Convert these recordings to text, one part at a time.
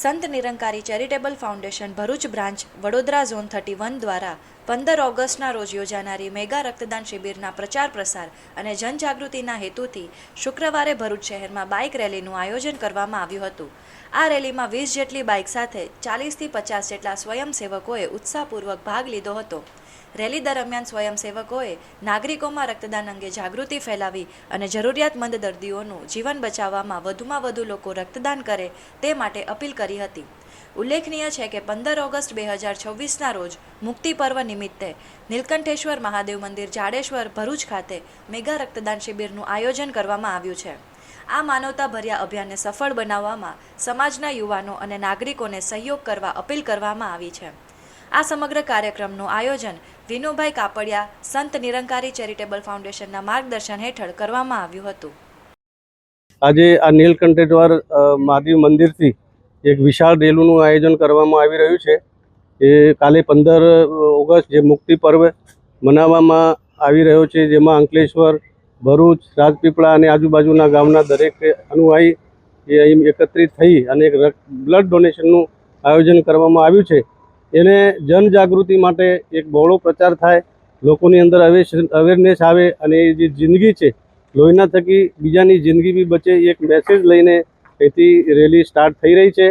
સંત Nirankari charitable foundation Bharuch branch Vadodara zone 31 દ્વારા 15 ઓગસ્ટના રોજ યોજાનારી મેગા રક્તદાન શિબિરના પ્રચાર પ્રસાર અને જનજાગૃતિના હેતુથી શુક્રવારે ભરૂચ શહેરમાં બાઇક રેલીનું આયોજન કરવામાં આવ્યું હતું। આ રેલીમાં 20 જેટલી બાઇક સાથે 40 થી 50 જેટલા સ્વયંસેવકોએ ઉત્સાહપૂર્વક ભાગ લીધો હતો। રેલી દરમિયાન સ્વયંસેવકોએ નાગરિકોમાં રક્તદાન અંગે જાગૃતિ ફેલાવી અને જરૂરિયાતમંદ દર્દીઓનું જીવન બચાવવામાં વધુમાં વધુ લોકો રક્તદાન કરે તે માટે અપીલ કરી હતી। ઉલ્લેખનીય છે કે 15 ઓગસ્ટ 2026ના રોજ મુક્તિ પર્વ નિમિત્તે નીલકંઠેશ્વર મહાદેવ મંદિર જાડેશ્વર ભરૂચ ખાતે મેગા રક્તદાન શિબિરનું આયોજન કરવામાં આવ્યું છે। આ માનવતાભર્યા અભિયાનને સફળ બનાવવામાં સમાજના યુવાનો અને નાગરિકોને સહયોગ કરવા અપીલ કરવામાં આવી છે। આ સમગ્ર કાર્યક્રમનું આયોજન વિનુભાઈ કાપડિયા સંત નિરંકારી ચેરિટેબલ ફાઉન્ડેશનના માર્ગદર્શન હેઠળ કરવામાં આવ્યું હતું। આજે આ નીલકંઠેશ્વર મહાદેવ મંદિરથી એક વિશાળ રેલીનું આયોજન કરવામાં આવી રહ્યું છે। એ કાલે 15 ઓગસ્ટ જે મુક્તિ પર્વ મનાવવામાં આવી રહ્યો છે, જેમાં અંકલેશ્વર, ભરૂચ, રાજપીપળા અને આજુબાજુના ગામના દરેક અનુયાયી એ અહીં એકત્રિત થઈ અને એક બ્લડ ડોનેશનનું આયોજન કરવામાં આવ્યું છે। એને જનજાગૃતિ માટે એક બહોળો પ્રચાર થાય, લોકોની અંદર અવેરનેસ આવે અને એ જે જિંદગી છે લોહીના થકી બીજાની જિંદગી બી બચે, એક મેસેજ લઈને અહીંથી રેલી સ્ટાર્ટ થઈ રહી છે।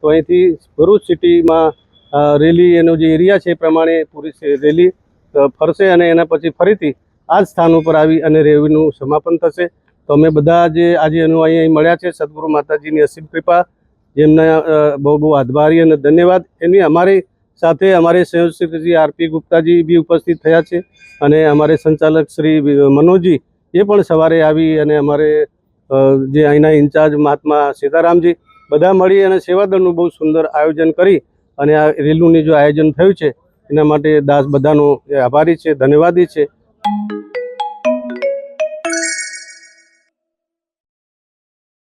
તો અહીંથી ભરૂચ સિટીમાં રેલી એનો જે એરિયા છે એ પ્રમાણે પૂરી રેલી ફરશે અને એના પછી ફરીથી આ જ સ્થાન ઉપર આવી અને રેલીનું સમાપન થશે। તો અમે બધા જે આજે અહીં મળ્યા છે, સદગુરુ માતાજીની અસીમ કૃપા, જેમના બહુ બહુ આભારી અને ધન્યવાદ। એની અમારી સાથે અમારે સંયોજક શ્રી આરપી ગુપ્તાજી બી ઉપસ્થિત થયા છે અને અમારે સંચાલક શ્રી મનોજજી એ પણ સવારે આવી અને અમારે જે અહીંના ઇન્ચાર્જ મહાત્મા સીતારામજી બધા મળી અને સેવાદળનું બહુ સુંદર આયોજન કરી અને આ રેલીનું જે આયોજન થયું છે એના માટે દાસ બધાનો આભારી છે, ધન્યવાદી છે।